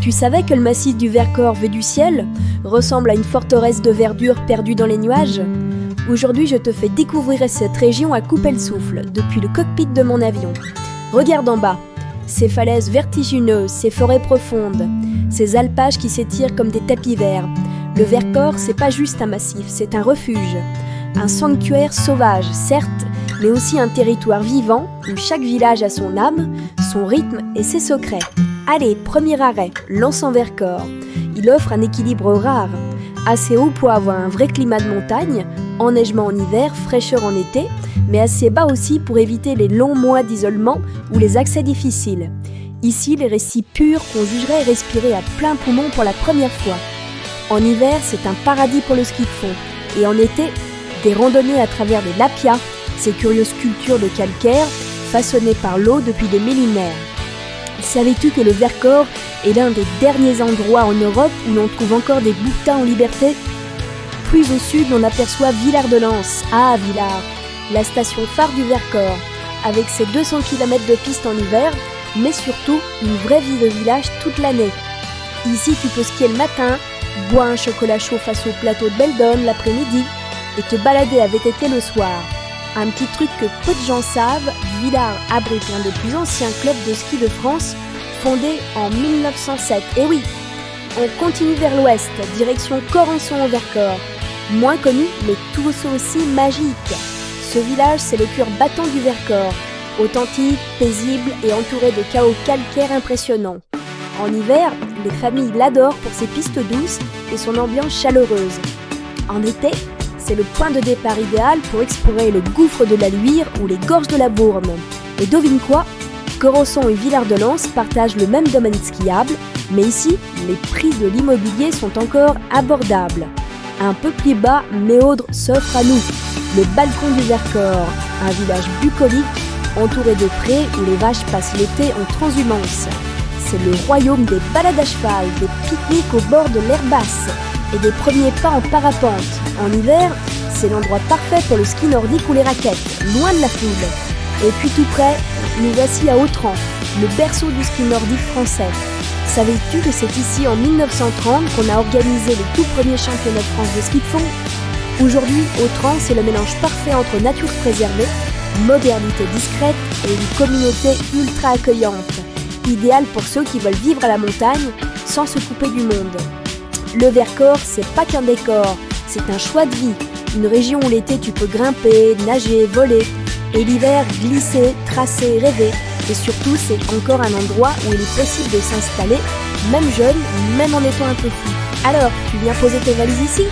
Tu savais que le massif du Vercors vu du ciel ressemble à une forteresse de verdure perdue dans les nuages? Aujourd'hui, je te fais découvrir cette région à couper le souffle, depuis le cockpit de mon avion. Regarde en bas, ces falaises vertigineuses, ces forêts profondes, ces alpages qui s'étirent comme des tapis verts. Le Vercors, c'est pas juste un massif, c'est un refuge. Un sanctuaire sauvage, certes, mais aussi un territoire vivant où chaque village a son âme, son rythme et ses secrets. Allez, premier arrêt, Lens-en-Vercors. Il offre un équilibre rare, assez haut pour avoir un vrai climat de montagne, enneigement en hiver, fraîcheur en été, mais assez bas aussi pour éviter les longs mois d'isolement ou les accès difficiles. Ici, les récits purs qu'on jugerait respirer à plein poumon pour la première fois. En hiver, c'est un paradis pour le ski de fond, et en été, des randonnées à travers les lapias, ces curieuses sculptures de calcaire façonnées par l'eau depuis des millénaires. Savais-tu que le Vercors est l'un des derniers endroits en Europe où l'on trouve encore des bouquetins en liberté? Plus au sud, on aperçoit Villard-de-Lans. Ah, Villard, la station phare du Vercors, avec ses 200 km de piste en hiver, mais surtout une vraie vie de village toute l'année. Ici, tu peux skier le matin, boire un chocolat chaud face au plateau de Beldon l'après-midi et te balader à VTT le soir. Un petit truc que peu de gens savent, Villard abrite l'un des plus anciens clubs de ski de France, fondé en 1907. Et oui, on continue vers l'ouest, direction Corançon-en-Vercors. Moins connu, mais tout aussi magique. Ce village, c'est le cœur battant du Vercors, authentique, paisible et entouré de chaos calcaires impressionnants. En hiver, les familles l'adorent pour ses pistes douces et son ambiance chaleureuse. En été, c'est le point de départ idéal pour explorer le gouffre de la Luire ou les gorges de la Bourne. Et devine quoi? Corançon et Villard-de-Lans partagent le même domaine skiable, mais ici, les prix de l'immobilier sont encore abordables. Un peu plus bas, Méaudre s'offre à nous, le balcon du Vercors, un village bucolique entouré de prés où les vaches passent l'été en transhumance. C'est le royaume des balades à cheval, des pique-niques au bord de l'herbe basse et des premiers pas en parapente. En hiver, c'est l'endroit parfait pour le ski nordique ou les raquettes, loin de la foule. Et puis tout près, nous voici à Autran, le berceau du ski nordique français. Savais-tu que c'est ici en 1930 qu'on a organisé les tout premiers championnats de France de ski de fond? Aujourd'hui, Autran, c'est le mélange parfait entre nature préservée, modernité discrète et une communauté ultra accueillante. Idéal pour ceux qui veulent vivre à la montagne sans se couper du monde. Le Vercors, c'est pas qu'un décor, c'est un choix de vie. Une région où l'été tu peux grimper, nager, voler. Et l'hiver, glisser, tracer, rêver. Et surtout, c'est encore un endroit où il est possible de s'installer, même jeune, même en étant un peu fou. Alors, tu viens poser tes valises ici?